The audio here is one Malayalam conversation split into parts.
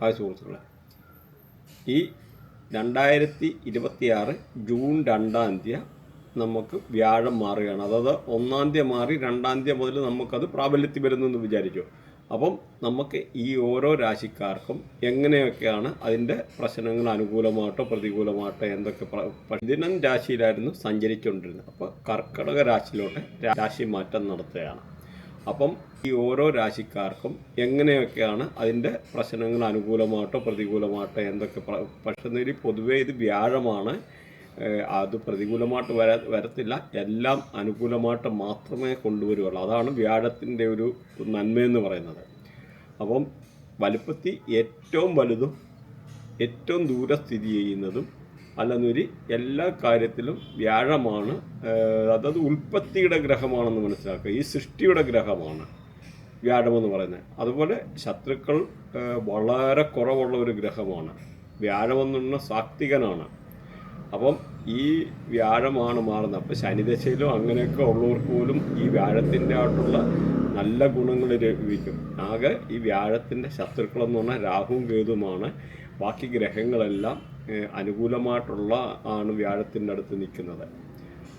ഹായ് സുഹൃത്തുക്കളെ, ഈ 2026 ജൂൺ 2-ാം തീയതി നമുക്ക് വ്യാഴം മാറുകയാണ്. അതായത് 1-ാം തീയതി മാറി 2-ാം തീയതി മുതൽ നമുക്കത് പ്രാബല്യത്തിൽ വരുന്നെന്ന് വിചാരിച്ചു. അപ്പം നമുക്ക് ഈ ഓരോ രാശിക്കാർക്കും എങ്ങനെയൊക്കെയാണ് അതിൻ്റെ പ്രശ്നങ്ങൾ അനുകൂലമായിട്ടോ പ്രതികൂലമായിട്ടോ എന്തൊക്കെ ദിനം രാശിയിലായിരുന്നു സഞ്ചരിച്ചുകൊണ്ടിരുന്നത്. അപ്പോൾ കർക്കിടക രാശിയിലോട്ട് രാശി മാറ്റം നടത്തുകയാണ്. അപ്പം ഈ ഓരോ രാശിക്കാർക്കും എങ്ങനെയൊക്കെയാണ് അതിൻ്റെ പ്രശ്നങ്ങൾ അനുകൂലമായിട്ടോ പ്രതികൂലമായിട്ടോ എന്തൊക്കെ പക്ഷേ പൊതുവേ ഇത് വ്യാഴമാണ്. അത് പ്രതികൂലമായിട്ട് വരത്തില്ല, എല്ലാം അനുകൂലമായിട്ട് മാത്രമേ കൊണ്ടുവരുള്ളൂ. അതാണ് വ്യാഴത്തിൻ്റെ ഒരു നന്മയെന്ന് പറയുന്നത്. അപ്പം വലുപ്പത്തിൽ ഏറ്റവും വലുതും ഏറ്റവും ദൂരെ സ്ഥിതി ചെയ്യുന്നതും അല്ലെന്നൊരു എല്ലാ കാര്യത്തിലും വ്യാഴമാണ്. അതായത് ഉൽപ്പത്തിയുടെ ഗ്രഹമാണെന്ന് മനസ്സിലാക്കുക. ഈ സൃഷ്ടിയുടെ ഗ്രഹമാണ് വ്യാഴമെന്ന് പറയുന്നത്. അതുപോലെ ശത്രുക്കൾ വളരെ കുറവുള്ള ഒരു ഗ്രഹമാണ്. വ്യാഴമെന്നുള്ള സാത്വികനാണ്. അപ്പം ഈ വ്യാഴമാണ് മാറുന്നത്. അപ്പോൾ ശനിദശയിലും അങ്ങനെയൊക്കെ ഉള്ളവർക്ക് പോലും ഈ വ്യാഴത്തിൻ്റെ ആയിട്ടുള്ള നല്ല ഗുണങ്ങൾ ലഭിക്കും. ആകെ ഈ വ്യാഴത്തിൻ്റെ ശത്രുക്കളെന്ന് പറഞ്ഞാൽ രാഹുവും കേതുമാണ്. ബാക്കി ഗ്രഹങ്ങളെല്ലാം അനുകൂലമായിട്ടുള്ള ആണ് വ്യാഴത്തിൻ്റെ അടുത്ത് നിൽക്കുന്നത്.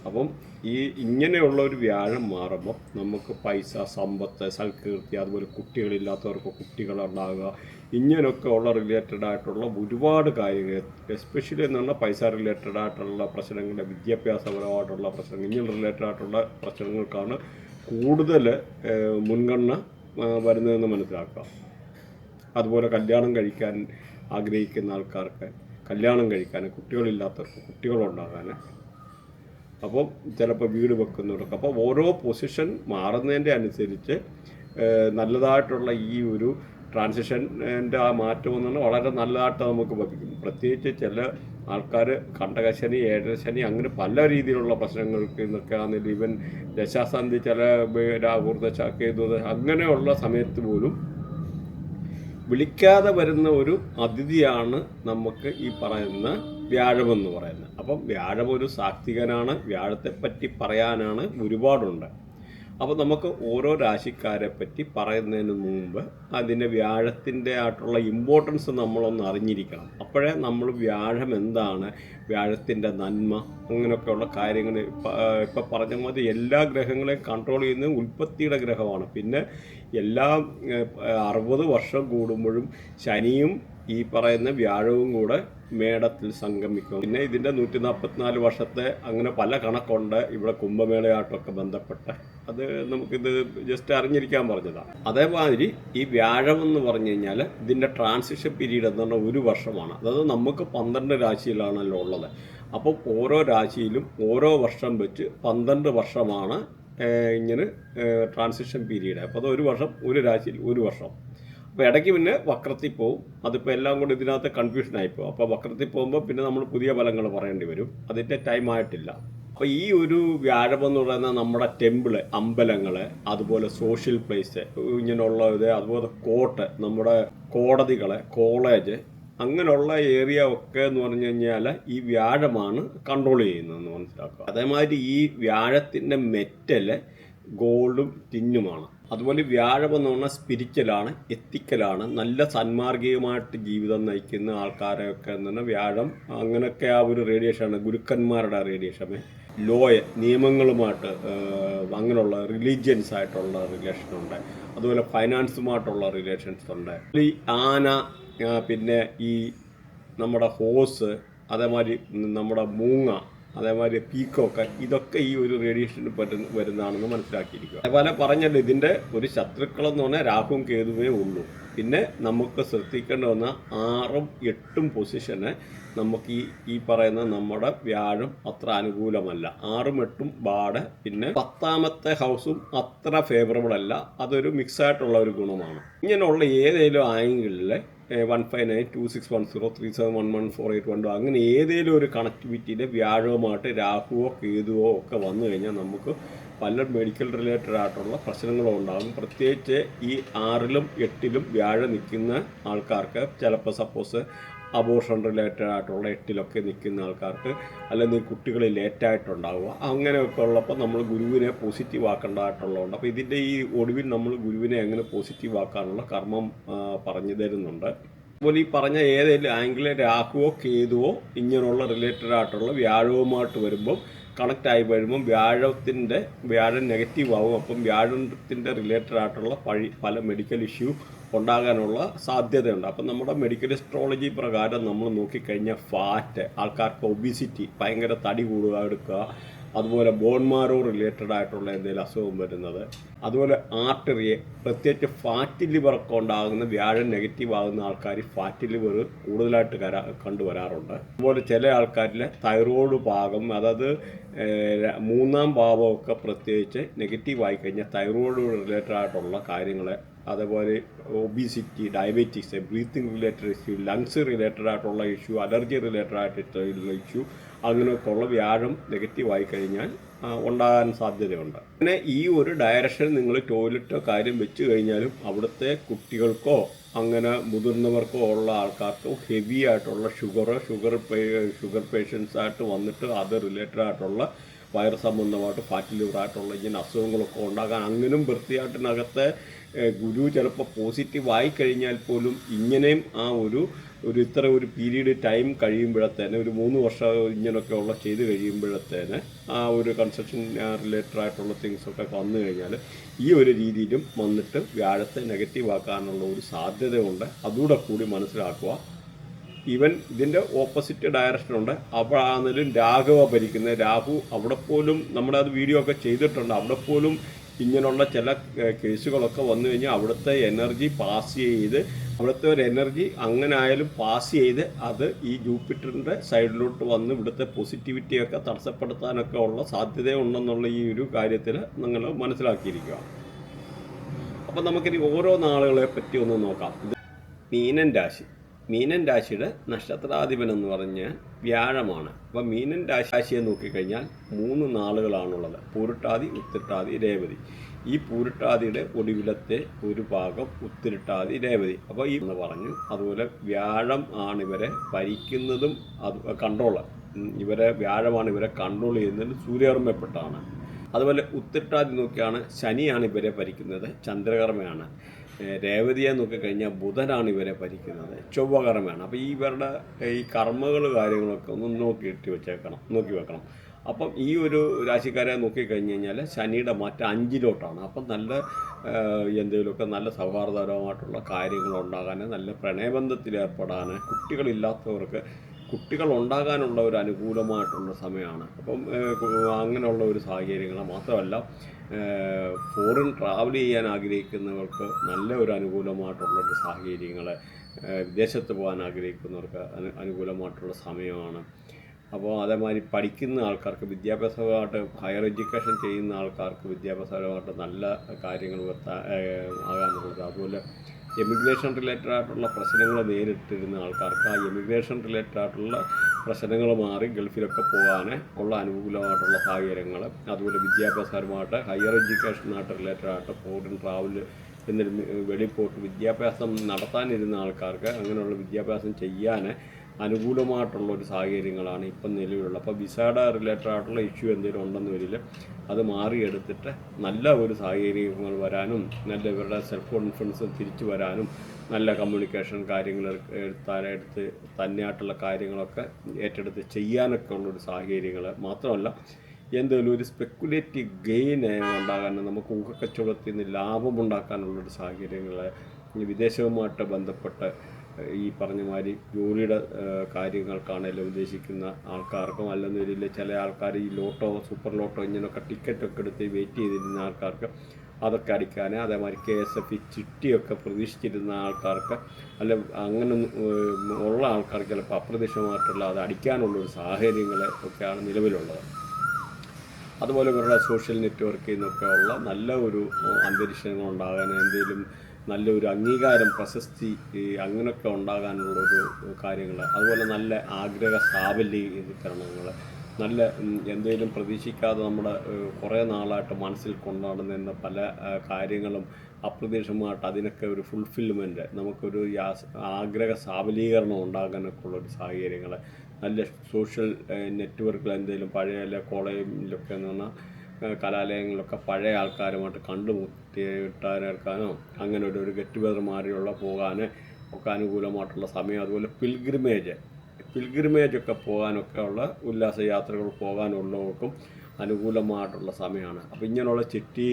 അപ്പം ഈ ഇങ്ങനെയുള്ള ഒരു വ്യാഴം മാറുമ്പോൾ നമുക്ക് പൈസ, സമ്പത്ത്, സൽകീർത്തി, അതുപോലെ കുട്ടികളില്ലാത്തവർക്ക് കുട്ടികളുണ്ടാകുക, ഇങ്ങനെയൊക്കെ ഉള്ള റിലേറ്റഡ് ആയിട്ടുള്ള ഒരുപാട് കാര്യങ്ങൾ, എസ്പെഷ്യലി എന്ന് പറഞ്ഞാൽ പൈസ റിലേറ്റഡ് ആയിട്ടുള്ള പ്രശ്നങ്ങൾ, വിദ്യാഭ്യാസപരമായിട്ടുള്ള പ്രശ്നങ്ങൾ, ഇങ്ങനെ റിലേറ്റഡ് ആയിട്ടുള്ള പ്രശ്നങ്ങൾക്കാണ് കൂടുതൽ മുൻഗണന വരുന്നതെന്ന് മനസ്സിലാക്കുക. അതുപോലെ കല്യാണം കഴിക്കാൻ ആഗ്രഹിക്കുന്ന ആൾക്കാർക്ക് കല്യാണം കഴിക്കാൻ, കുട്ടികളില്ലാത്തവർക്ക് കുട്ടികളുണ്ടാകാൻ, അപ്പോൾ ചിലപ്പോൾ വീട് വെക്കുന്നവർക്ക്. അപ്പോൾ ഓരോ പൊസിഷൻ മാറുന്നതിൻ്റെ അനുസരിച്ച് നല്ലതായിട്ടുള്ള ഈ ഒരു ട്രാൻസിഷൻ്റെ ആ മാറ്റം എന്ന് പറഞ്ഞാൽ വളരെ നല്ലതായിട്ട് നമുക്ക് ലഭിക്കും. പ്രത്യേകിച്ച് ചില ആൾക്കാർ കണ്ടകശനി, ഏഴരശനി, അങ്ങനെ പല രീതിയിലുള്ള പ്രശ്നങ്ങൾക്ക് ഇന്നൊക്കെ ആണെങ്കിലും ഈവൻ ദശാസന്ധി, ചില രാഹുർദശ, കേതുദശ, അങ്ങനെയുള്ള സമയത്ത് പോലും വിളിക്കാതെ വരുന്ന ഒരു അതിഥിയാണ് നമുക്ക് ഈ പറയുന്ന വ്യാഴമെന്ന് പറയുന്നത്. അപ്പം വ്യാഴം ഒരു സാത്വികനാണ്. വ്യാഴത്തെപ്പറ്റി പറയാനാണ് ഒരുപാടുണ്ട്. അപ്പോൾ നമുക്ക് ഓരോ രാശിക്കാരെ പറ്റി പറയുന്നതിന് മുമ്പ് അതിൻ്റെ വ്യാഴത്തിൻ്റെ ആയിട്ടുള്ള ഇമ്പോർട്ടൻസ് നമ്മളൊന്ന് അറിഞ്ഞിരിക്കണം. അപ്പോഴേ നമ്മൾ വ്യാഴം എന്താണ്, വ്യാഴത്തിൻ്റെ നന്മ, അങ്ങനെയൊക്കെയുള്ള കാര്യങ്ങൾ ഇപ്പം പറഞ്ഞ മതി. എല്ലാ ഗ്രഹങ്ങളെയും കൺട്രോൾ ചെയ്യുന്നത് ഉൽപ്പത്തിയുടെ ഗ്രഹമാണ്. പിന്നെ എല്ലാ 60 വർഷം കൂടുമ്പോഴും ശനിയും ഈ പറയുന്ന വ്യാഴവും കൂടെ മേടത്തിൽ സംഗമിക്കും. പിന്നെ ഇതിൻ്റെ 144 വർഷത്തെ അങ്ങനെ പല കണക്കുണ്ട് ഇവിടെ കുംഭമേളയായിട്ടൊക്കെ ബന്ധപ്പെട്ട്. അത് നമുക്കിത് ജസ്റ്റ് അറിഞ്ഞിരിക്കാൻ പറഞ്ഞതാണ്. അതേമാതിരി ഈ വ്യാഴം എന്ന് പറഞ്ഞു കഴിഞ്ഞാൽ ഇതിൻ്റെ ട്രാൻസിഷൻ പീരീഡ് എന്ന് പറഞ്ഞാൽ 1 വർഷമാണ്. അതായത് നമുക്ക് 12 രാശിയിലാണല്ലോ ഉള്ളത്. അപ്പം ഓരോ രാശിയിലും ഓരോ വർഷം വെച്ച് 12 വർഷമാണ് ഇങ്ങനെ ട്രാൻസിഷൻ പീരീഡ്. അപ്പോൾ അത് 1 വർഷം, ഒരു രാശിയിൽ 1 വർഷം. അപ്പോൾ ഇടയ്ക്ക് പിന്നെ വക്രത്തിൽ പോവും. അതിപ്പോൾ എല്ലാം കൂടി ഇതിനകത്ത് കൺഫ്യൂഷനായിപ്പോവും. അപ്പോൾ വക്രത്തിൽ പോകുമ്പോൾ പിന്നെ നമ്മൾ പുതിയ ഫലങ്ങൾ പറയേണ്ടി വരും. അതിൻ്റെ ടൈം ആയിട്ടില്ല. അപ്പോൾ ഈ ഒരു വ്യാഴമെന്ന് പറയുന്നത് നമ്മുടെ ടെമ്പിള്, അമ്പലങ്ങൾ, അതുപോലെ സോഷ്യൽ പ്ലേസ്, ഇങ്ങനെയുള്ള ഇത്, അതുപോലെ കോർട്ട്, നമ്മുടെ കോടതികൾ, കോളേജ്, അങ്ങനെയുള്ള ഏരിയ ഒക്കെ എന്ന് പറഞ്ഞു കഴിഞ്ഞാൽ ഈ വ്യാഴമാണ് കൺട്രോൾ ചെയ്യുന്നതെന്ന് മനസ്സിലാക്കുക. അതേമാതിരി ഈ വ്യാഴത്തിൻ്റെ മെറ്റൽ ഗോൾഡും ടിന്നുമാണ്. അതുപോലെ വ്യാഴം എന്ന് പറഞ്ഞാൽ സ്പിരിച്വലാണ്, എത്തിക്കലാണ്, നല്ല സന്മാർഗികമായിട്ട് ജീവിതം നയിക്കുന്ന ആൾക്കാരൊക്കെ എന്ന് പറഞ്ഞാൽ വ്യാഴം അങ്ങനെയൊക്കെ ആ ഒരു റേഡിയേഷനാണ്. ഗുരുക്കന്മാരുടെ റേഡിയേഷന്, നിയമങ്ങളുമായിട്ട് അങ്ങനെയുള്ള റിലീജിയൻസ് ആയിട്ടുള്ള റിലേഷനുണ്ട്. അതുപോലെ ഫൈനാൻസുമായിട്ടുള്ള റിലേഷൻസ് ഉണ്ട്. ഈ ആന, പിന്നെ ഈ നമ്മുടെ ഹോസ്, അതേമാതിരി നമ്മുടെ മൂങ്ങ, അതേമാതിരി പീക്കോക്ക്, ഇതൊക്കെ ഈ ഒരു റേഡിയേഷന് വരുന്നതാണെന്ന് മനസ്സിലാക്കിയിരിക്കുക. അതേപോലെ പറഞ്ഞല്ലോ, ഇതിൻ്റെ ഒരു ശത്രുക്കളെന്ന് പറഞ്ഞാൽ രാഹുവും കേതുവേ ഉള്ളൂ. പിന്നെ നമുക്ക് ശ്രദ്ധിക്കേണ്ട വന്ന 6ഉം 8ഉം പൊസിഷന് നമുക്ക് ഈ പറയുന്ന നമ്മുടെ വ്യാഴം അത്ര അനുകൂലമല്ല. 6ഉം 8ഉം ബാഡ്. പിന്നെ 10ാമത്തെ ഹൗസും അത്ര ഫേവറബിൾ അല്ല. അതൊരു മിക്സായിട്ടുള്ള ഒരു ഗുണമാണ്. ഇങ്ങനെയുള്ള ഏതെങ്കിലും ആംഗിളിൽ 159261037114812 അങ്ങനെ ഏതെങ്കിലും ഒരു കണക്ടിവിറ്റിയിൽ വ്യാഴവുമായിട്ട് രാഹുവോ കേതുവോ ഒക്കെ വന്നു കഴിഞ്ഞാൽ നമുക്ക് പല മെഡിക്കൽ റിലേറ്റഡ് ആയിട്ടുള്ള പ്രശ്നങ്ങളും ഉണ്ടാകും. പ്രത്യേകിച്ച് ഈ 6ലും 8ലും വ്യാഴം നിൽക്കുന്ന ആൾക്കാർക്ക് ചിലപ്പോൾ സപ്പോസ് അബോർഷൻ റിലേറ്റഡ് ആയിട്ടുള്ള 8ലൊക്കെ നിൽക്കുന്ന ആൾക്കാർക്ക്, അല്ലെങ്കിൽ കുട്ടികൾ ലേറ്റായിട്ടുണ്ടാവുക, അങ്ങനെയൊക്കെ ഉള്ളപ്പോൾ നമ്മൾ ഗുരുവിനെ പോസിറ്റീവ് ആക്കേണ്ടതായിട്ടുള്ളതുണ്ട്. അപ്പോൾ ഇതിൻ്റെ ഈ ഒടുവിൽ നമ്മൾ ഗുരുവിനെ എങ്ങനെ പോസിറ്റീവ് ആക്കാനുള്ള കർമ്മം പറഞ്ഞു തരുന്നുണ്ട്. അതുപോലെ ഈ പറഞ്ഞ ഏതെങ്കിലും ആംഗിളിൽ രാഹുവോ കേതുവോ ഇങ്ങനെയുള്ള റിലേറ്റഡ് ആയിട്ടുള്ള വ്യാഴവുമായിട്ട് വരുമ്പം കണക്റ്റ് ആയി വരുമ്പം വ്യാഴം നെഗറ്റീവ് ആവും. അപ്പം വ്യാഴത്തിൻ്റെ റിലേറ്റഡ് ആയിട്ടുള്ള പല മെഡിക്കൽ ഇഷ്യൂ ഉണ്ടാകാനുള്ള സാധ്യതയുണ്ട്. അപ്പം നമ്മുടെ മെഡിക്കൽ അസ്ട്രോളജി പ്രകാരം നമ്മൾ നോക്കിക്കഴിഞ്ഞാൽ ഫാറ്റ്, ആൾക്കാർക്ക് ഒബിസിറ്റി, ഭയങ്കര തടി കൂടുക എടുക്കുക, അതുപോലെ ബോൺമാരോ റിലേറ്റഡ് ആയിട്ടുള്ള എന്തെങ്കിലും അസുഖം വരുന്നത്, അതുപോലെ ആർട്ടറിയെ പ്രത്യേകിച്ച് ഫാറ്റ് ലിവറൊക്കെ ഉണ്ടാകുന്ന വ്യാഴം നെഗറ്റീവ് ആകുന്ന ആൾക്കാർ ഫാറ്റ് ലിവർ കൂടുതലായിട്ട് കണ്ടുവരാറുണ്ട്. അതുപോലെ ചില ആൾക്കാരിൽ തൈറോയ്ഡ് ഭാഗം, അതായത് മൂന്നാം ഭാവമൊക്കെ പ്രത്യേകിച്ച് നെഗറ്റീവ് ആയി കഴിഞ്ഞാൽ തൈറോയ്ഡ് റിലേറ്റഡ് ആയിട്ടുള്ള കാര്യങ്ങൾ, അതേപോലെ obesity, diabetics, breathing related issue, lungs related ആയിട്ടുള്ള ഇഷ്യൂ, അലർജി റിലേറ്റഡ് ആയിട്ടുള്ള ഇഷ്യൂ, അങ്ങനെയൊക്കെ ഉള്ള വ്യാഴം നെഗറ്റീവ് ആയി കഴിഞ്ഞാൽ ഉണ്ടാകാൻ സാധ്യതയുണ്ട്. പിന്നെ ഈ ഒരു ഡയറക്ഷൻ നിങ്ങൾ ടോയ്ലറ്റോ കാര്യം വെച്ച് കഴിഞ്ഞാലും അവിടുത്തെ കുട്ടികൾക്കോ അങ്ങനെ മുതിർന്നവർക്കോ ഉള്ള ആൾക്കാർക്ക് ഹെവി ആയിട്ടുള്ള ഷുഗർ പേഷ്യൻസ് ആയിട്ട് വന്നിട്ട് അത് റിലേറ്റഡ് ആയിട്ടുള്ള വയറ് സംബന്ധമായിട്ട് ഫാറ്റ് ലിവറായിട്ടുള്ള ഇങ്ങനെ അസുഖങ്ങളൊക്കെ ഉണ്ടാകാൻ, അങ്ങനെയും വൃത്തിയായിട്ടിനകത്തെ ഗുരു ചിലപ്പോൾ പോസിറ്റീവ് ആയി കഴിഞ്ഞാൽ പോലും ഇങ്ങനെയും ആ ഒരു ഇത്ര ഒരു പീരീഡ് ടൈം കഴിയുമ്പോഴത്തേന്, ഒരു 3 വർഷം ഇങ്ങനെയൊക്കെ ഉള്ള ചെയ്ത് കഴിയുമ്പോഴത്തേന് ആ ഒരു കൺസ്ട്രക്ഷൻ റിലേറ്റഡ് ആയിട്ടുള്ള തിങ്സൊക്കെ വന്നു കഴിഞ്ഞാൽ ഈ ഒരു രീതിയിലും വന്നിട്ട് വ്യാഴത്തെ നെഗറ്റീവ് ആക്കാനുള്ള ഒരു സാധ്യതയുണ്ട്. അതുകൂടെ കൂടി മനസ്സിലാക്കുക. ഈവൻ ഇതിൻ്റെ ഓപ്പോസിറ്റ് ഡയറക്ഷനുണ്ട്. അപ്പോഴാണെങ്കിലും രാഘവ ഭരിക്കുന്നത്, രാഹു അവിടെ പോലും നമ്മുടെ അത് വീഡിയോ ഒക്കെ ചെയ്തിട്ടുണ്ട്. അവിടെ പോലും ഇങ്ങനെയുള്ള ചില കേസുകളൊക്കെ വന്നു കഴിഞ്ഞാൽ അവിടുത്തെ എനർജി പാസ് ചെയ്ത്, അവിടുത്തെ ഒരു എനർജി അങ്ങനെ ആയാലും പാസ് ചെയ്ത് അത് ഈ ജൂപ്പിറ്ററിൻ്റെ സൈഡിലോട്ട് വന്ന് ഇവിടുത്തെ പോസിറ്റിവിറ്റിയൊക്കെ തടസ്സപ്പെടുത്താനൊക്കെ ഉള്ള സാധ്യതയുണ്ടെന്നുള്ള ഈ ഒരു കാര്യത്തിൽ നിങ്ങൾ മനസ്സിലാക്കിയിരിക്കുക. അപ്പം നമുക്കിനി ഓരോ നാളുകളെ പറ്റി ഒന്ന് നോക്കാം. മീനൻ രാശി, മീനൻ രാശിയുടെ നക്ഷത്രാധിപൻ എന്ന് പറഞ്ഞാൽ വ്യാഴമാണ്. അപ്പം മീനൻ രാശിയെ നോക്കിക്കഴിഞ്ഞാൽ 3 നാളുകളാണുള്ളത്: പൂരുട്ടാതി, ഉത്തിരട്ടാതി, രേവതി. ഈ പൂരുട്ടാതിയുടെ ഒടുവിലത്തെ ഒരു ഭാഗം ഉത്തിരട്ടാതി, രേവതി. അപ്പോൾ ഈ എന്ന് പറഞ്ഞു. അതുപോലെ വ്യാഴം ആണ് ഇവരെ ഭരിക്കുന്നതും വ്യാഴമാണ് ഇവരെ കൺട്രോൾ ചെയ്യുന്നത്, സൂര്യകർമ്മപ്പെട്ടാണ്. അതുപോലെ ഉത്തിരട്ടാതി നോക്കിയാണ് ശനിയാണ് ഇവരെ ഭരിക്കുന്നത്, ചന്ദ്രകർമ്മയാണ്. രേവതിയെ നോക്കിക്കഴിഞ്ഞാൽ ബുധനാണ് ഇവരെ ഭരിക്കുന്നത്, ചൊവ്വകർമ്മയാണ്. അപ്പോൾ ഇവരുടെ ഈ കർമ്മകൾ കാര്യങ്ങളൊക്കെ ഒന്ന് നോക്കി വെക്കണം. അപ്പം ഈ ഒരു രാശിക്കാരെ നോക്കിക്കഴിഞ്ഞ് കഴിഞ്ഞാൽ ശനിയുടെ മാറ്റം 5-ലോട്ടാണ്. അപ്പം നല്ല എന്തെങ്കിലുമൊക്കെ നല്ല സൗഹാർദ്ദപരമായിട്ടുള്ള കാര്യങ്ങളുണ്ടാകാൻ, നല്ല പ്രണയബന്ധത്തിലേർപ്പെടാൻ, കുട്ടികളില്ലാത്തവർക്ക് കുട്ടികൾ ഉണ്ടാകാനുള്ള ഒരു അനുകൂലമായിട്ടുള്ള സമയമാണ്. അപ്പം അങ്ങനെയുള്ള ഒരു സാഹചര്യങ്ങൾ മാത്രമല്ല, ഫോറിൻ ട്രാവൽ ചെയ്യാൻ ആഗ്രഹിക്കുന്നവർക്ക് നല്ല ഒരു അനുകൂലമായിട്ടുള്ളൊരു സാഹചര്യങ്ങൾ, വിദേശത്ത് പോകാൻ ആഗ്രഹിക്കുന്നവർക്ക് അനുകൂലമായിട്ടുള്ള സമയമാണ്. അപ്പോൾ അതേമാതിരി പഠിക്കുന്ന ആൾക്കാർക്ക്, വിദ്യാഭ്യാസപരമായിട്ട് ഹയർ എഡ്യൂക്കേഷൻ ചെയ്യുന്ന ആൾക്കാർക്ക് വിദ്യാഭ്യാസപരമായിട്ട് നല്ല കാര്യങ്ങൾ ആകാനുള്ളത്. അതുപോലെ എമിഗ്രേഷൻ റിലേറ്റഡ് ആയിട്ടുള്ള പ്രശ്നങ്ങൾ നേരിട്ടിരുന്ന ആൾക്കാർക്ക് ആ എമിഗ്രേഷൻ റിലേറ്റഡ് ആയിട്ടുള്ള പ്രശ്നങ്ങൾ മാറി ഗൾഫിലൊക്കെ പോകാൻ ഉള്ള അനുകൂലമായിട്ടുള്ള സാഹചര്യങ്ങൾ. അതുപോലെ വിദ്യാഭ്യാസപരമായിട്ട് ഹയർ എഡ്യൂക്കേഷനായിട്ട് റിലേറ്റഡ് ആയിട്ട് ഫോറിൻ ട്രാവൽ എന്നിരുന്ന് വെളിപ്പോട്ട് വിദ്യാഭ്യാസം നടത്താനിരുന്ന ആൾക്കാർക്ക് അങ്ങനെയുള്ള വിദ്യാഭ്യാസം ചെയ്യാൻ അനുകൂലമായിട്ടുള്ളൊരു സാഹചര്യങ്ങളാണ് ഇപ്പം നിലവിലുള്ളത്. അപ്പോൾ വിസയുടെ റിലേറ്റഡ് ആയിട്ടുള്ള ഇഷ്യൂ എന്തെങ്കിലും ഉണ്ടെന്ന് വരില്ല, അത് മാറിയെടുത്തിട്ട് നല്ല ഒരു സാഹചര്യങ്ങൾ വരാനും, നല്ല ഇവരുടെ സെൽഫ് കോൺഫിഡൻസ് തിരിച്ചു വരാനും, നല്ല കമ്മ്യൂണിക്കേഷൻ കാര്യങ്ങൾ എടുത്ത് തന്നെയായിട്ടുള്ള കാര്യങ്ങളൊക്കെ ഏറ്റെടുത്ത് ചെയ്യാനൊക്കെ ഉള്ളൊരു സാഹചര്യങ്ങൾ മാത്രമല്ല, എന്തെങ്കിലും ഒരു സ്പെക്കുലേറ്റീവ് ഗെയിൻ ഉണ്ടാകാൻ, നമുക്ക് ഊഹക്കച്ചവടത്തിൽ നിന്ന് ലാഭമുണ്ടാക്കാനുള്ളൊരു സാഹചര്യങ്ങൾ, വിദേശവുമായിട്ട് ബന്ധപ്പെട്ട് ഈ പറഞ്ഞ മാതിരി ജോലിയുടെ കാര്യങ്ങൾക്കാണെങ്കിലും ഉദ്ദേശിക്കുന്ന ആൾക്കാർക്കും, അല്ലെന്നൊരില്ല ചില ആൾക്കാർ ഈ ലോട്ടോ, സൂപ്പർ ലോട്ടോ ഇങ്ങനെയൊക്കെ ടിക്കറ്റൊക്കെ എടുത്ത് വെയിറ്റ് ചെയ്തിരുന്ന ആൾക്കാർക്ക് അതൊക്കെ അടിക്കാൻ, അതേമാതിരി KSF ചിട്ടിയൊക്കെ പ്രതീക്ഷിച്ചിരുന്ന ആൾക്കാർക്ക്, അല്ല അങ്ങനെ ഉള്ള ആൾക്കാർക്ക് ചിലപ്പോൾ അപ്രതീക്ഷിതമായിട്ടുള്ള അത് അടിക്കാനുള്ളൊരു സാഹചര്യങ്ങൾ ഒക്കെയാണ് നിലവിലുള്ളത്. അതുപോലെ ഇവരുടെ സോഷ്യൽ നെറ്റ്വർക്കിൽ നിന്നൊക്കെ ഉള്ള നല്ല ഒരു അന്തരീക്ഷങ്ങൾ ഉണ്ടാകാൻ, എന്തെങ്കിലും നല്ലൊരു അംഗീകാരം, പ്രശസ്തി അങ്ങനെയൊക്കെ ഉണ്ടാകാനുള്ളൊരു കാര്യങ്ങൾ. അതുപോലെ നല്ല ആഗ്രഹ സാഫല്യീകരണങ്ങൾ, നല്ല എന്തെങ്കിലും പ്രതീക്ഷിക്കാതെ നമ്മുടെ കുറേ നാളായിട്ട് മനസ്സിൽ കൊണ്ടുനടന്നിരുന്ന പല കാര്യങ്ങളും അപ്രതീക്ഷിതമായിട്ട് അതിനൊക്കെ ഒരു ഫുൾഫിൽമെൻറ്റ്, നമുക്കൊരു ആഗ്രഹ സാഫലീകരണം ഉണ്ടാകാനൊക്കെ ഉള്ളൊരു സാഹചര്യങ്ങൾ. നല്ല സോഷ്യൽ നെറ്റ്വർക്കുകൾ എന്തെങ്കിലും പഴയ കോളേജിലൊക്കെ എന്ന് പറഞ്ഞാൽ കലാലയങ്ങളിലൊക്കെ പഴയ ആൾക്കാരുമായിട്ട് കണ്ടുമുട്ടിയിട്ടാനോ അങ്ങനെ ഒരു ഗെറ്റ് ടുഗദർ മാറിയുള്ള പോകാൻ, ഒക്കെ അനുകൂലമായിട്ടുള്ള സമയം. അതുപോലെ പിൽഗ്രിമേജൊക്കെ പോകാനൊക്കെ ഉള്ള ഉല്ലാസയാത്രകൾ പോകാനുള്ളവർക്കും അനുകൂലമായിട്ടുള്ള സമയമാണ്. അപ്പോൾ ഇങ്ങനെയുള്ള ചിട്ടി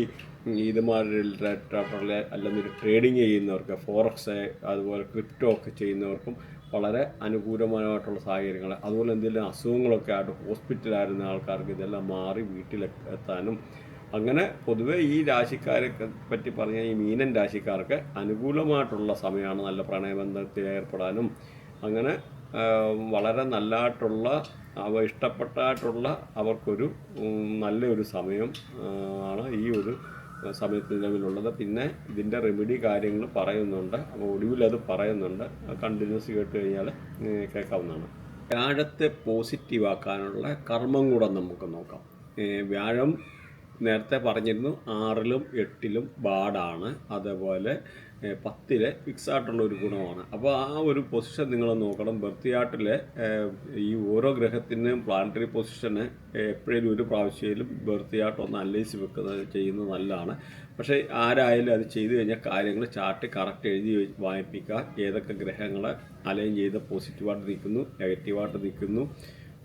ഇതുമാതിരി റിലേറ്റഡായിട്ടുള്ള അല്ലെങ്കിൽ ട്രേഡിങ് ചെയ്യുന്നവർക്ക്, ഫോറക്സ് അതുപോലെ ക്രിപ്റ്റോ ഒക്കെ ചെയ്യുന്നവർക്കും വളരെ അനുകൂലമായിട്ടുള്ള സാഹചര്യങ്ങൾ. അതുപോലെ എന്തെങ്കിലും അസുഖങ്ങളൊക്കെ ആയിട്ട് ഹോസ്പിറ്റലായിരുന്ന ആൾക്കാർക്ക് ഇതെല്ലാം മാറി വീട്ടിലെത്താനും, അങ്ങനെ പൊതുവേ ഈ രാശിക്കാരെ പറ്റി പറഞ്ഞാൽ ഈ മീനൻ രാശിക്കാർക്ക് അനുകൂലമായിട്ടുള്ള സമയമാണ് നല്ല പ്രണയബന്ധത്തിൽ ഏർപ്പെടാനും. അങ്ങനെ വളരെ നല്ലതായിട്ടുള്ള ഇഷ്ടപ്പെട്ടായിട്ടുള്ള അവർക്കൊരു നല്ലൊരു സമയം ആണ് ഈ ഒരു സമയത്ത് നിലവിലുള്ളത്. പിന്നെ ഇതിൻ്റെ റെമഡി കാര്യങ്ങൾ പറയുന്നുണ്ട്. അപ്പോൾ ഒടുവിലത് പറയുന്നുണ്ട്. കണ്ടിന്യൂസ് കേട്ട് കഴിഞ്ഞാൽ കേൾക്കാവുന്നതാണ്. വ്യാഴത്തെ പോസിറ്റീവ് ആക്കാനുള്ള കർമ്മം കൂടെ നമുക്ക് നോക്കാം. വ്യാഴം നേരത്തെ പറഞ്ഞിരുന്നു 6ലും 8ലും ബാഡാണ്, അതേപോലെ 10ലെ ഫിക്സ് ആയിട്ടുള്ള ഒരു ഗുണമാണ്. അപ്പോൾ ആ ഒരു പൊസിഷൻ നിങ്ങൾ നോക്കണം. ബർത്ത് ചാർട്ടിലെ ഈ ഓരോ ഗ്രഹത്തിനും പ്ലാനറ്ററി പൊസിഷന് എപ്പോഴും ഒരു പ്രാവശ്യയിലും ബർത്ത് ചാർട്ട് ഒന്ന് അനലൈസ് ചെയ്യുന്നത് നല്ലതാണ്. പക്ഷേ ആരായാലും അത് ചെയ്തു കഴിഞ്ഞാൽ കാര്യങ്ങൾ ചാർട്ട് കറക്റ്റ് എഴുതി വായിപ്പിക്കുക. ഏതൊക്കെ ഗ്രഹങ്ങൾ അലൈൻ ചെയ്ത് പോസിറ്റീവായിട്ട് നിൽക്കുന്നു, നെഗറ്റീവായിട്ട് നിൽക്കുന്നു,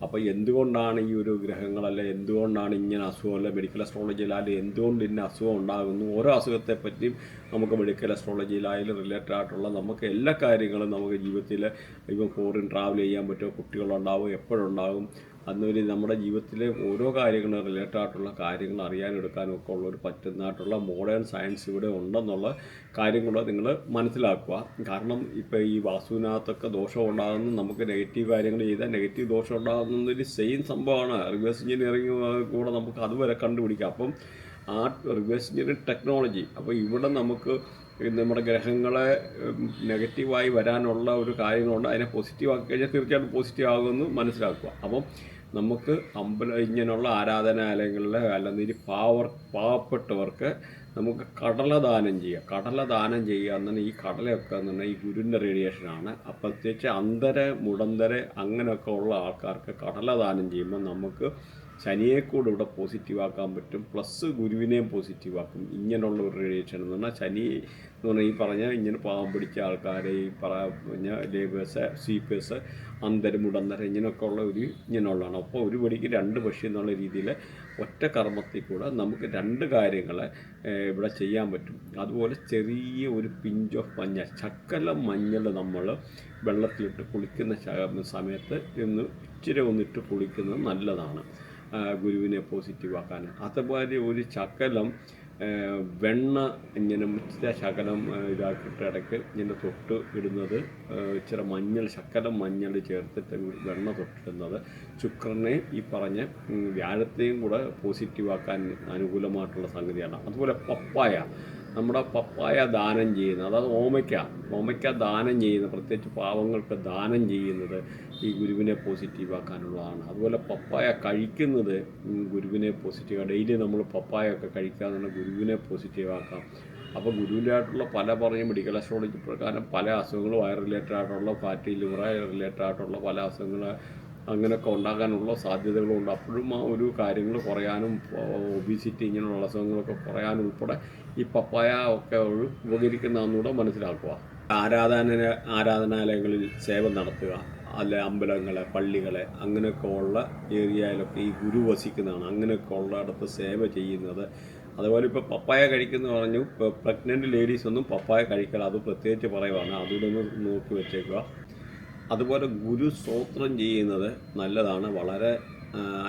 അപ്പോൾ എന്തുകൊണ്ടാണ് ഈ ഒരു ഗ്രഹങ്ങളല്ല, എന്തുകൊണ്ടാണ് ഇങ്ങനെ അസുഖം, അല്ല മെഡിക്കൽ അസ്ട്രോളജിയിലായാലും എന്തുകൊണ്ട് ഇന്ന അസുഖം ഉണ്ടാകുന്നു, ഓരോ അസുഖത്തെ പറ്റിയും നമുക്ക് മെഡിക്കൽ അസ്ട്രോളജിയിലായാലും റിലേറ്റഡ് ആയിട്ടുള്ള നമുക്ക് എല്ലാ കാര്യങ്ങളും നമുക്ക് ജീവിതത്തിൽ ഇപ്പം ഫോറിൻ ട്രാവൽ ചെയ്യാൻ പറ്റുമോ, കുട്ടികളുണ്ടാവും, എപ്പോഴുണ്ടാകും, അതുവരെ നമ്മുടെ ജീവിതത്തിലെ ഓരോ കാര്യങ്ങളും റിലേറ്റഡ് ആയിട്ടുള്ള കാര്യങ്ങൾ അറിയാനെടുക്കാനും ഒക്കെ ഉള്ളൊരു പറ്റുന്നതായിട്ടുള്ള മോഡേൺ സയൻസ് ഇവിടെ ഉണ്ടെന്നുള്ള കാര്യം കൂടെ നിങ്ങൾ മനസ്സിലാക്കുക. കാരണം ഇപ്പോൾ ഈ വാസ്തുവിനകത്തൊക്കെ ദോഷം ഉണ്ടാകുന്നു, നമുക്ക് നെഗറ്റീവ് കാര്യങ്ങൾ ചെയ്താൽ നെഗറ്റീവ് ദോഷം ഉണ്ടാകുന്നതൊരു സെയിം സംഭവമാണ്. റിവേഴ്സ് എഞ്ചിനീയറിംഗ് കൂടെ നമുക്ക് അതുവരെ കണ്ടുപിടിക്കാം. അപ്പം ആ റിവേഴ്സ് എഞ്ചിനീയറിംഗ് ടെക്നോളജി, അപ്പോൾ ഇവിടെ നമുക്ക് നമ്മുടെ ഗ്രഹങ്ങളെ നെഗറ്റീവായി വരാനുള്ള ഒരു കാര്യങ്ങളുണ്ട്. അതിനെ പോസിറ്റീവ് ആക്കി കഴിഞ്ഞാൽ തീർച്ചയായിട്ടും പോസിറ്റീവ് ആകുമെന്ന് മനസ്സിലാക്കുക. അപ്പം നമുക്ക് ഇങ്ങനെയുള്ള ആരാധനാലയങ്ങളിൽ അല്ലെങ്കിൽ പാവപ്പെട്ടവർക്ക് നമുക്ക് കടലദാനം ചെയ്യുക. കടലദാനം ചെയ്യുക എന്നാൽ ഈ കടലയൊക്കെ എന്ന് പറഞ്ഞാൽ ഈ ഗുരുവിൻ്റെ റേഡിയേഷനാണ്. അപ്പോൾ പ്രത്യേകിച്ച് മുടന്തര അങ്ങനെയൊക്കെ ഉള്ള ആൾക്കാർക്ക് കടലദാനം ചെയ്യുമ്പോൾ നമുക്ക് ശനിയെക്കൂടെ ഇവിടെ പോസിറ്റീവാക്കാൻ പറ്റും, പ്ലസ് ഗുരുവിനെയും പോസിറ്റീവാക്കും. ഇങ്ങനെയുള്ള ഒരു റേഡിയേഷൻ എന്ന് പറഞ്ഞാൽ ശനി എന്ന് പറഞ്ഞാൽ ഈ പറഞ്ഞ ഇങ്ങനെ പാവം പിടിച്ച ആൾക്കാരെ, ഈ പറഞ്ഞ ലേബേഴ്സ്, സ്വീപ്പേഴ്സ്, മുടന്തര ഇങ്ങനെയൊക്കെ ഉള്ള ഇങ്ങനെയുള്ളതാണ്. അപ്പോൾ ഒരു പടിക്ക് 2 പക്ഷി എന്നുള്ള രീതിയിൽ ഒറ്റ കർമ്മത്തിൽ കൂടെ നമുക്ക് 2 കാര്യങ്ങൾ ഇവിടെ ചെയ്യാൻ പറ്റും. അതുപോലെ ചെറിയ ഒരു പിഞ്ച് ഓഫ് മഞ്ഞൾ, ശകലം മഞ്ഞൾ നമ്മൾ വെള്ളത്തിലിട്ട് കുളിക്കുന്ന സമയത്ത് ഇച്ചിരി ഒന്നിട്ട് കുളിക്കുന്നത് നല്ലതാണ് ഗുരുവിനെ പോസിറ്റീവാക്കാൻ. അതുപോലെ ഒരു ശകലം വെണ്ണ ഇങ്ങനെ ഇച്ചിരി ശകലം ഇതാക്കിയിട്ട് ഇടയ്ക്ക് ഇങ്ങനെ തൊട്ട് ഇടുന്നത്, ഇച്ചിരി ശകലം മഞ്ഞൾ ചേർത്തിട്ട് വെണ്ണ തൊട്ടിടുന്നത് ശുക്രനെ ഈ പറഞ്ഞ വ്യാഴത്തെയും കൂടെ പോസിറ്റീവാക്കാൻ അനുകൂലമായിട്ടുള്ള സംഗതിയാണ്. അതുപോലെ നമ്മുടെ പപ്പായ ദാനം ചെയ്യുന്നത്, അതായത് ഓമയ്ക്ക ദാനം ചെയ്യുന്നത്, പ്രത്യേകിച്ച് പാവങ്ങൾക്ക് ദാനം ചെയ്യുന്നത് ഈ ഗുരുവിനെ പോസിറ്റീവാക്കാനുള്ളതാണ്. അതുപോലെ പപ്പായ കഴിക്കുന്നത് ഗുരുവിനെ പോസിറ്റീവ്, ഡെയിലി നമ്മൾ പപ്പായ ഒക്കെ കഴിക്കാമെന്നുള്ള ഗുരുവിനെ പോസിറ്റീവാക്കാം. അപ്പോൾ ഗുരുവിൻ്റെ ആയിട്ടുള്ള പല മെഡിക്കൽ അസ്ട്രോളജി പ്രകാരം പല അസുഖങ്ങളും വയർ റിലേറ്റഡ് ആയിട്ടുള്ള, ഫാറ്റി ലിവർ റിലേറ്റഡ് ആയിട്ടുള്ള പല അസുഖങ്ങൾ അങ്ങനെയൊക്കെ ഉണ്ടാകാനുള്ള സാധ്യതകളുണ്ട്. അപ്പോഴും ആ ഒരു കാര്യങ്ങൾ കുറയാനും, ഒബീസിറ്റി ഇങ്ങനെയുള്ള അസുഖങ്ങളൊക്കെ കുറയാനും ഉൾപ്പെടെ ഈ പപ്പായ ഒക്കെ ഉപകരിക്കുന്നതെന്നൂടെ മനസ്സിലാക്കുക. ആരാധനാലയങ്ങളിൽ സേവ നടത്തുക, അല്ലെ അമ്പലങ്ങളെ, പള്ളികളെ അങ്ങനെയൊക്കെ ഉള്ള ഏരിയയിലൊക്കെ ഈ ഗുരു വസിക്കുന്നതാണ്. അങ്ങനെയൊക്കെ ഉള്ളിടത്ത് സേവ ചെയ്യുന്നത്. അതുപോലെ ഇപ്പോൾ പപ്പായ കഴിക്കുന്ന പറഞ്ഞു, ഇപ്പോൾ പ്രഗ്നൻറ്റ് ലേഡീസ് ഒന്നും പപ്പായ കഴിക്കല, അത് പ്രത്യേകിച്ച് പറയുവാണ്, അതുകൂടെ ഒന്ന് നോക്കി വെച്ചേക്കുക. അതുപോലെ ഗുരു സ്തോത്രം ചെയ്യുന്നത് നല്ലതാണ്, വളരെ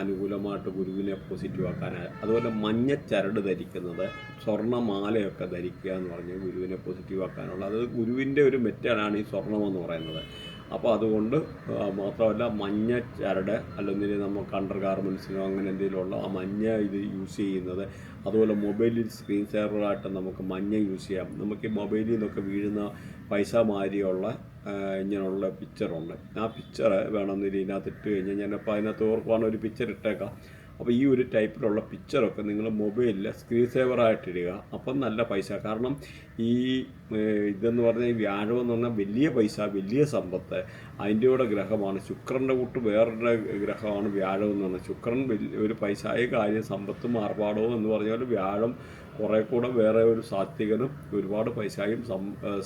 അനുകൂലമായിട്ട് ഗുരുവിനെ പോസിറ്റീവാക്കാനായി. അതുപോലെ മഞ്ഞ ചരട് ധരിക്കുന്നത്, സ്വർണ്ണമാലയൊക്കെ ധരിക്കുക എന്ന് പറഞ്ഞ് ഗുരുവിനെ പോസിറ്റീവാക്കാനുള്ള, അത് ഗുരുവിൻ്റെ ഒരു മെറ്റലാണ് ഈ സ്വർണ്ണമെന്ന് പറയുന്നത്. അപ്പോൾ അതുകൊണ്ട് മാത്രമല്ല മഞ്ഞ ചരട്, അല്ലെങ്കിൽ നമുക്ക് അണ്ടർ ഗാർമെൻറ്റ്സിനോ അങ്ങനെ എന്തെങ്കിലുമുള്ള ആ മഞ്ഞ ഇത് യൂസ് ചെയ്യുന്നത്. അതുപോലെ മൊബൈലിൽ സ്ക്രീൻ സേവറായിട്ട് നമുക്ക് മഞ്ഞ യൂസ് ചെയ്യാം. നമുക്ക് ഈ മൊബൈലിൽ നിന്നൊക്കെ വീഴുന്ന പൈസ മാതിരിയുള്ള ഇങ്ങനെയുള്ള പിക്ചറുണ്ട്. ആ പിക്ചർ വേണമെന്നില്ല ഇതിനകത്ത് ഇട്ട് കഴിഞ്ഞാൽ ഞാനപ്പോൾ അതിനകത്ത് ഓർക്കുവാണ് ഒരു പിക്ചർ ഇട്ടേക്കാം. അപ്പോൾ ഈ ഒരു ടൈപ്പിലുള്ള പിക്ചറൊക്കെ നിങ്ങൾ മൊബൈലിൽ സ്ക്രീൻ സേവറായിട്ടിടുക. അപ്പം നല്ല പൈസ. കാരണം ഈ ഇതെന്ന് പറഞ്ഞാൽ ഈ വ്യാഴം എന്ന് പറഞ്ഞാൽ വലിയ പൈസ, വലിയ സമ്പത്ത്, അതിൻ്റെ കൂടെ ഗ്രഹമാണ്. ശുക്രൻ്റെ കൂട്ട് വേറൊരു ഗ്രഹമാണ് വ്യാഴം എന്ന് പറഞ്ഞാൽ. ശുക്രൻ ഒരു പൈസയെ കാര്യം, സമ്പത്തും ആർഭാടവും എന്ന് പറഞ്ഞാൽ വ്യാഴം കുറേ കൂടെ വേറെ ഒരു സാത്വികനും ഒരുപാട് പൈസയും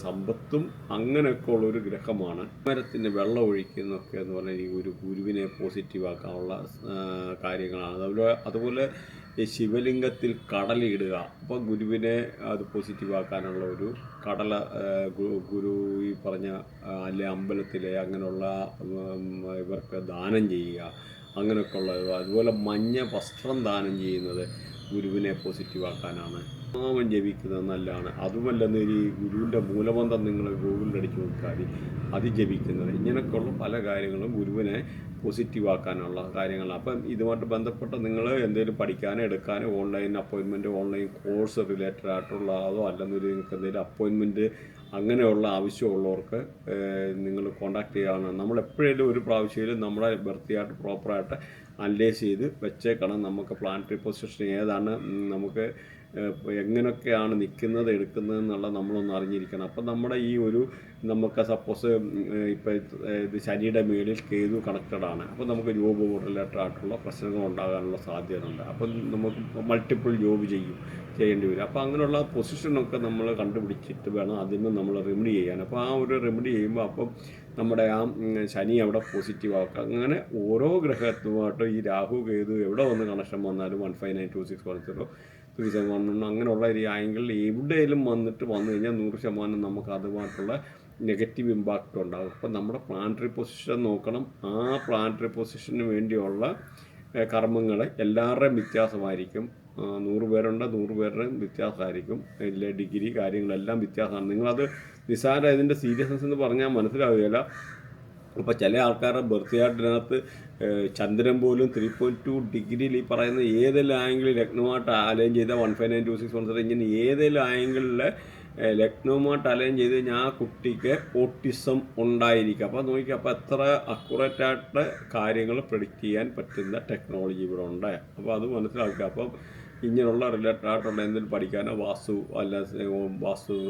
സമ്പത്തും അങ്ങനെയൊക്കെ ഉള്ളൊരു ഗ്രഹമാണ്. മരത്തിന് വെള്ളം ഒഴിക്കുന്നൊക്കെ എന്ന് പറഞ്ഞാൽ ഈ ഒരു ഗുരുവിനെ പോസിറ്റീവാക്കാനുള്ള കാര്യങ്ങളാണ്. അതുപോലെ ഈ ശിവലിംഗത്തിൽ കടലിടുക, അപ്പോൾ ഗുരുവിനെ അത് പോസിറ്റീവാക്കാനുള്ള ഒരു കടല ഗുരു ഈ പറഞ്ഞ അല്ലെ അമ്പലത്തിലെ അങ്ങനെയുള്ള ഇവർക്ക് ദാനം ചെയ്യുക, അങ്ങനെയൊക്കെ ഉള്ളത്. അതുപോലെ മഞ്ഞ വസ്ത്രം ദാനം ചെയ്യുന്നത് ഗുരുവിനെ പോസിറ്റീവാക്കാനാണ്. നാമം ജപിക്കുന്നത് നല്ലതാണ്. അതുമല്ലെന്ന് ഈ ഗുരുവിൻ്റെ മൂലമന്ത്രം നിങ്ങൾ ഗൂഗിളിൽ അടിച്ച് നോക്കിയാൽ അത് ജപിക്കുന്നത്, ഇങ്ങനെയൊക്കെയുള്ള പല കാര്യങ്ങളും ഗുരുവിനെ പോസിറ്റീവാക്കാനുള്ള കാര്യങ്ങളാണ്. അപ്പം ഇതുമായിട്ട് ബന്ധപ്പെട്ട് നിങ്ങൾ എന്തെങ്കിലും പഠിക്കാനോ എടുക്കാനോ online appointment, online course related ആയിട്ടുള്ളതോ അല്ലെന്നൊരു നിങ്ങൾക്ക് എന്തെങ്കിലും അപ്പോയിൻമെൻറ്റ് അങ്ങനെയുള്ള ആവശ്യമുള്ളവർക്ക് നിങ്ങൾ കോൺടാക്ട് ചെയ്യുകയാണ്. നമ്മൾ എപ്പോഴേലും ഒരു പ്രാവശ്യമായാലും നമ്മളെ വൃത്തിയായിട്ട് പ്രോപ്പറായിട്ട് അനലൈസ് ചെയ്ത് വെച്ചേക്കണം. നമുക്ക് പ്ലാനറ്ററി പൊസിഷൻ ഏതാണ്, നമുക്ക് എങ്ങനെയൊക്കെയാണ് നിൽക്കുന്നത് എടുക്കുന്നത് എന്നുള്ള നമ്മളൊന്ന് അറിഞ്ഞിരിക്കണം. അപ്പം നമ്മുടെ ഈ ഒരു നമുക്ക് സപ്പോസ് ഇപ്പോൾ ഇത് ശനിയുടെ മേളിൽ കേതു കണക്റ്റഡ് ആണ്, അപ്പോൾ നമുക്ക് ജോബ് റിലേറ്റഡ് ആയിട്ടുള്ള പ്രശ്നങ്ങൾ ഉണ്ടാകാനുള്ള സാധ്യത ഉണ്ട്. അപ്പം നമുക്ക് മൾട്ടിപ്പിൾ ജോബ് ചെയ്യേണ്ടി വരും. അപ്പോൾ അങ്ങനെയുള്ള പൊസിഷനൊക്കെ നമ്മൾ കണ്ടുപിടിച്ചിട്ട് വേണം അതിന് നമ്മൾ റെമഡി ചെയ്യാൻ. അപ്പോൾ ആ ഒരു റെമഡി ചെയ്യുമ്പോൾ അപ്പം നമ്മുടെ ആ ശനി അവിടെ പോസിറ്റീവ് ആക്കുക. അങ്ങനെ ഓരോ ഗ്രഹത്തുമായിട്ട് ഈ രാഹു കേതു എവിടെ വന്ന് കണക്ഷൻ വന്നാലും 159261 3711 അങ്ങനെയുള്ള ഒരു ആംഗിളിൽ എവിടെയെങ്കിലും വന്നു കഴിഞ്ഞാൽ 100% നമുക്ക് അതുമായിട്ടുള്ള നെഗറ്റീവ് ഇമ്പാക്റ്റ് ഉണ്ടാകും. അപ്പം നമ്മുടെ പ്ലാനറ്ററി പൊസിഷൻ നോക്കണം. ആ പ്ലാനറ്ററി പൊസിഷന് വേണ്ടിയുള്ള കർമ്മങ്ങൾ എല്ലാവരുടെയും വ്യത്യാസമായിരിക്കും. 100 പേരുണ്ട്, 100 പേരുടെയും വ്യത്യാസമായിരിക്കും. ഇല്ല ഡിഗ്രി കാര്യങ്ങളെല്ലാം വ്യത്യാസമാണ്. നിങ്ങളത് നിസ്സാര ഇതിൻ്റെ സീരിയസ്നെസ് എന്ന് പറഞ്ഞാൽ മനസ്സിലാവുകയില്ല. അപ്പോൾ ചില ആൾക്കാരുടെ ബർത്ത് ചാർട്ടിനകത്ത് ചന്ദ്രൻ പോലും 3.2 ഡിഗ്രിയിൽ ഈ പറയുന്ന ഏതെല്ലാം ആംഗിളിൽ ലഗ്നവുമായിട്ട് അലൈൻ ചെയ്ത 159261 ഇങ്ങനെ ഏതെല്ലാം ആംഗിളിൽ ലഗ്നവുമായിട്ട് അലൈൻ ചെയ്ത് കഴിഞ്ഞാൽ ആ കുട്ടിക്ക് ഓട്ടിസം ഉണ്ടായിരിക്കും. അപ്പോൾ നോക്കിക്കുക, അപ്പോൾ എത്ര അക്യുറേറ്റായിട്ട് കാര്യങ്ങൾ പ്രെഡിക്റ്റ് ചെയ്യാൻ പറ്റുന്ന ടെക്നോളജി ഇവിടെ ഉണ്ട്. അപ്പോൾ അത് മനസ്സിലാക്കുക. അപ്പം ഇങ്ങനെയുള്ള റിലേറ്റഡ് ആയിട്ടുള്ള എന്തെങ്കിലും പഠിക്കാനോ വാസ്തു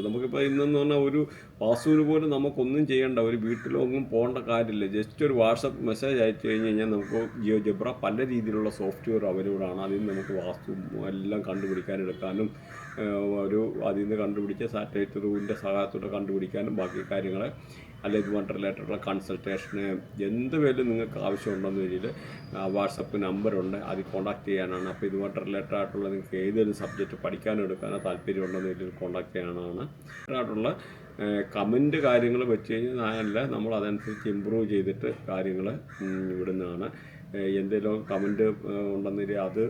നമുക്കിപ്പോൾ ഇന്നെന്ന് പറഞ്ഞാൽ ഒരു വാസ്തുവിന് പോലും നമുക്കൊന്നും ചെയ്യേണ്ട, ഒരു വീട്ടിലൊന്നും പോകേണ്ട കാര്യമില്ല. ജസ്റ്റ് ഒരു വാട്സപ്പ് മെസ്സേജ് അയച്ചു കഴിഞ്ഞ് കഴിഞ്ഞാൽ നമുക്ക് ജിയോജബ്ര പല രീതിയിലുള്ള സോഫ്റ്റ്വെയർ അവൈലബിളാണ്. അതിൽ നിന്ന് നമുക്ക് വാസ്തു എല്ലാം കണ്ടുപിടിക്കാനെടുക്കാനും അതിൽ നിന്ന് കണ്ടുപിടിച്ച സാറ്റലൈറ്റ് റൂമിൻ്റെ സഹായത്തോടെ കണ്ടുപിടിക്കാനും ബാക്കി കാര്യങ്ങൾ അല്ല ഇതുമായിട്ട് റിലേറ്റഡുള്ള കൺസൾട്ടേഷന് എന്ത് പേരും നിങ്ങൾക്ക് ആവശ്യമുണ്ടെന്ന് രീതിയിൽ വാട്സപ്പ് നമ്പറുണ്ട്, അതിൽ കോൺടാക്ട് ചെയ്യാനാണ്. അപ്പോൾ ഇതുമായിട്ട് റിലേറ്റഡ് ആയിട്ടുള്ള നിങ്ങൾക്ക് ഏതെങ്കിലും സബ്ജക്റ്റ് പഠിക്കാനോ എടുക്കാനോ താല്പര്യമുണ്ടെന്ന് രീതിയിൽ കോൺടാക്ട് ചെയ്യാനാണ്. ആയിട്ടുള്ള കമൻറ്റ് കാര്യങ്ങൾ വെച്ച് കഴിഞ്ഞാൽ നമ്മൾ അതനുസരിച്ച് ഇമ്പ്രൂവ് ചെയ്തിട്ട് കാര്യങ്ങൾ വിടുന്നതാണ്. എന്തെങ്കിലും കമൻറ്റ് ഉണ്ടെന്നില്ല അത്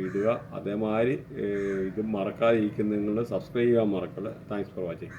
ഇടുക. അതേമാതിരി ഇത് മറക്കാതിരിക്കുന്ന നിങ്ങൾ സബ്സ്ക്രൈബ് ചെയ്യാൻ മറക്കല്ല. Thanks for watching.